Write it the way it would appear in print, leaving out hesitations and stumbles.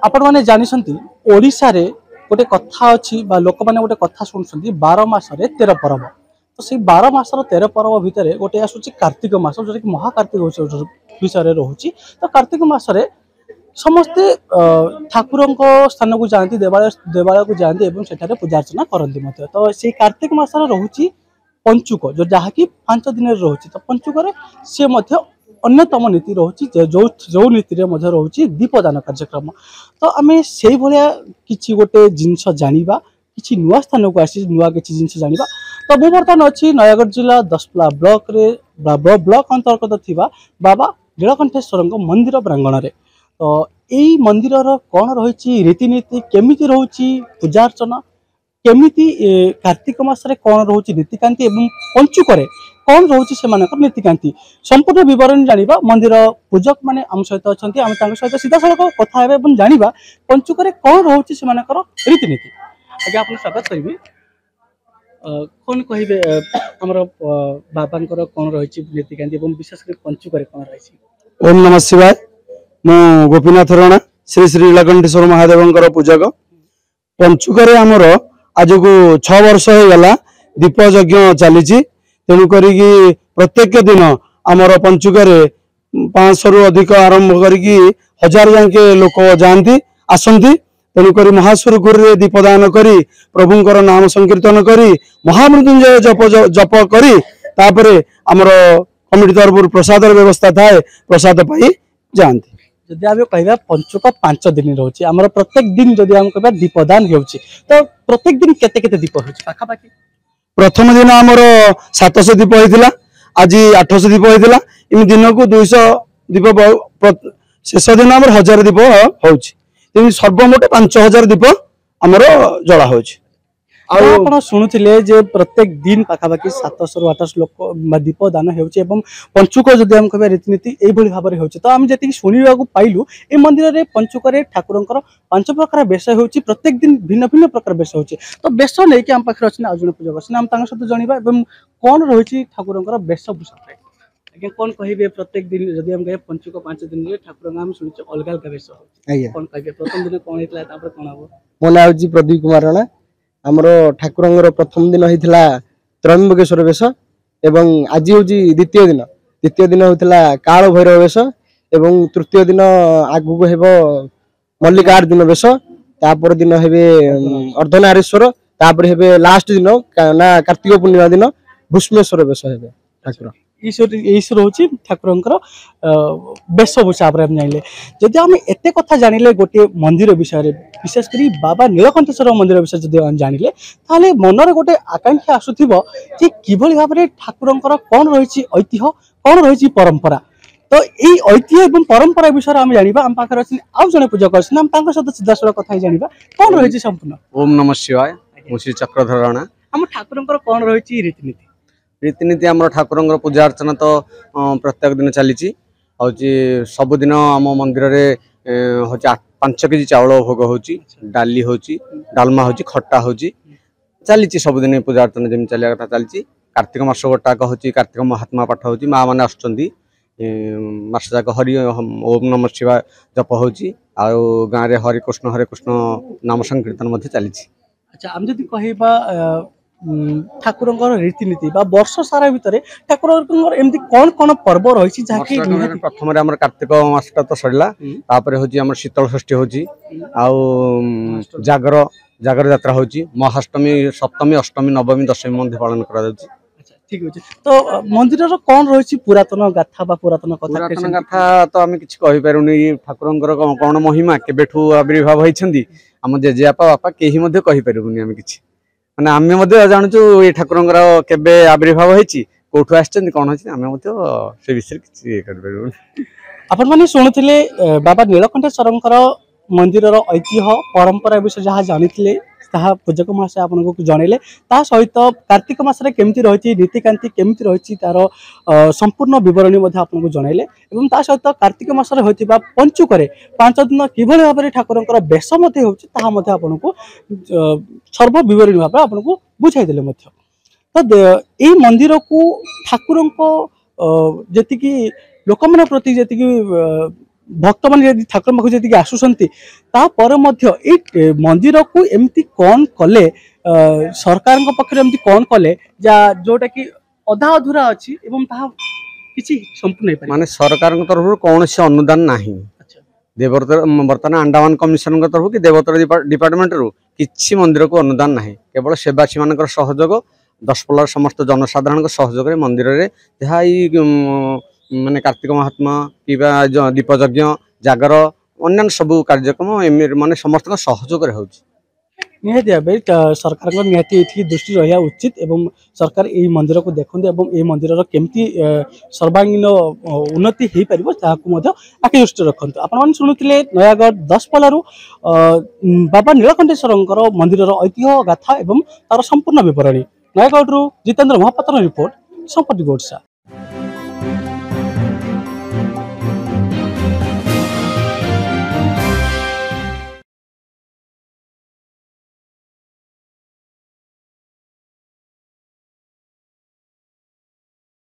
आपण मैंने जानते ओडिशा रे गोटे कथा अच्छी लोक मैंने गोटे कथा शुणुंट 12 मासरे 13 पर्व। तो से 12 मासर 13 पर्व भितर गोटे आसूँ कार्तिक मास जोटा कि महाकार्तिक विषय रोचे। तो कार्तिक मासरे समस्ते ठाकुर स्थान को जाती देवालय को जाती और पूजा अर्चना करती। तो से कार्तिक मासर रोचे पंचुक जो जहाँकि 5 दिन रोचे। तो पंचुक सी अन्यतम नीति रोचे जो नीति रोचे दीपदान कार्यक्रम। तो आम से भाया कि गोटे जिनस जाना कि नुआ स्थान को आसी नुआ किसी जिन जाना। तो मुझे बर्तमान अच्छी नयगढ़ जिला दसपल्ला ब्लॉक अंतर्गत थी बाबा नीलकंठेश्वर मंदिर प्रांगण में। तो यही मंदिर कौन रही रीतिनीति केमी रोचे पूजा अर्चना केमी कार्तिक मासरे कौन रोचे नीतिकांति एवं पंचुक कौन रोचे से नीतिकांति संपूर्ण विवरण जाना मंदिर पूजक मैंने आम सहित अच्छा आम सहित सीधा सड़क कथा जाना पंचुक कौन रोचे से रीतिनीति। आगे आप स्वागत करी कौन कहे आमर बाबा कौन रही नीतिकांति विशेषकर पंचुक कौन रही। ओम नमः शिवाय। मु गोपीनाथ राणा श्री श्री नीलकंठेश्वर महादेव पूजक। पंचुक आमर आज को 6 वर्ष हो गला दीप यज्ञ चली। तेणुक प्रत्येक दिन आमर पंचुक 500 रु अधिक आरंभ करके 1000 जाके लोक जाती आसती। तेणुक महासुरखुर दीपदान करी प्रभुंकर नाम संकीर्तन करी महामृत्युंजय जप करी तापरे आमर कमिटी तरफ प्रसाद व्यवस्था थाए प्रसाद पाई जाती। जदि आम कह पंचुक 5 दिन रोचे आमर प्रत्येक दिन जदि आम कह दीपदान हो तो प्रत्येक दिन केते केते दीप हो पाखापाखि। प्रथम दिन आमर 700 दीप होता आज 800 दीप होता इन दिन को 200 दीप शेष दिन आम 1000 दीप हो सर्वमोट 5000 दीप आमर जला हो। आप शुणुले प्रत्येक दिन पाखापाखि 700 रु 800 लोक दीप दान हो पंचुक जदि आम कह रीतिनीति यही भाव में हो। तो आम जी शुणा पाइलु ए मंदिर में पंचुक ठाकुर 5 प्रकार बेश हो प्रत्येक दिन भिन्न भिन्न प्रकार बेश हो। तो बेश नहीं कि आम पाखे अच्छे आज जन पूजक अच्छे आम सहित जाना कौन रही ठाकुर बेशभूषा आज्ञा कौन कहे प्रत्येक दिन जदि हम कहे पंचुक 5 दिन ठाकुर आम शुणुचे अलग अलग बेश कौन कहे प्रथम दिन कौन होता कौन हम। मो ना हूँ प्रदीप कुमार राणा। आमर ठाकुर प्रथम दिन होता त्रयंबकेश्वर वेश एवं आज हूँ द्वितीय दिन होता काल भैरव वेश एवं तृतीय दिन आगु हेब मल्लिकार्जुन वेश तापर दिन हेबे अर्धनारीश्वर तापर हेबे लास्ट दिन ना कार्तिक पूर्णिमा दिन भूष्मेश्वर वेश हेबे ठाकुर ईश्वर हूँ ठाकुर वेशभूषा जाने। जदि आम एत कथा जानिले गोटे मंदिर विषय विशेषकर बाबा नीलकंठेश्वर मंदिर विषय जब जानिले ताले मनरे गोटे आकांक्षा आसुथिबो कि किभली भाव में ठाकुर कौन रही ऐतिह्य कौन रही परंपरा। तो यही ऐतिह्य और परंपरा विषय आम जाना आम पाखे अच्छे आउ जड़े पूजक अच्छे आम सहित सीधासल कथा जाना कौन रही संपूर्ण। ओम नमः शिवाय। मु श्री चक्रधर राणा। आम ठाकुर कौन रही रीतिनीति रीतिनीति आम ठाकुर पूजा अर्चना तो प्रत्येक दिन चली सबुदिन आम मंदिर में हूँ 5 केजी चाउल भोग हो डाली हो डालमा हो खट्टा हो चली सबुदिन पूजा अर्चना जमी चलिया कथा चली। कार्तिक मास गोटाक हूँ कार्तिक महात्मा पाठ हो माँ मैंने आसुँच मास जाक हरि ओम नमः शिवाय जप हो गाँव में हरे कृष्ण नाम संकीर्तन चली। अच्छा आम जब कह ठाकुर रीतिनीति वर्ष सारा भितर ठाकुर एमती कौन कौन पर्व रही प्रथम कार्तिक मासटा तो सरला हूँ शीतल षष्ठी हो जागर यात्रा हो महाअष्टमी सप्तमी अष्टमी नवमी दशमी पालन करा। ठीक अच्छे। तो मंदिर कौन रही पुरातन गाथा पुरातन गाथा तो आम कि ठाकुर कौन महिमा केबेठू आविर्भाव होती आम जेजेबापा बापा कहीं कहीपरूनी आम कि मैंने आम जानूँ ये ठाकुर केबे आविर्भाव होती कौटू आम से विषय किसी आपण मैंने शुणुले बाबा नीलकंठेश्वर मंदिर ऐतिह्य परंपरा विषय जहाँ जानी पूजक महाशय आपको जनइले सहित कार्तिक मासरे केमती रही रीतिकांति केमती रही तार संपूर्ण विवरणी आपको जनइले सहित कार्तिक मासरे होता पंचुक 5 दिन किभली भाव में ठाकुर बेश आपको सर्व विवरणी भाव आपको बुझाईदे। तो यही मंदिर को ठाकुर जी लोक प्रति जी भक्त मैंने ठाकुर पाखु जी आसुंट मंदिर को एमती कौन कले सरकार पक्ष कौन कले जोटा कि अधा अधूरा अच्छी किसी संपूर्ण माने सरकार तरफ कौन से अनुदान नहीं बर्तमान अंडमान कमिशन तरफ कि देवोत्तर डिपार्टमेंट रु किसी मंदिर को अनुदान नहीं केवल सेवासी मान सहयोग 10 समस्त जनसाधारण सहयोग मंदिर में जहाँ माने कार्तिक महात्मा कि दीपयज्ञ जागर अन्य सब कार्यक्रम माने समस्त सहयोग निहाती भाव सरकार निहाती दृष्टि रहा उचित एवं सरकार यही मंदिर को देखते ये मंदिर केमती सर्वांगीन उन्नति हो पार आखि दृष्टि रखु आपण शुणुते नयागढ़ दशपल्ला बाबा नीलकंठेश्वर मंदिर ऐतिह्य गाथा एवं तार संपूर्ण विवरणी नयागढ़ जितेंद्र महापात्र रिपोर्ट संपत्ति गोडसा।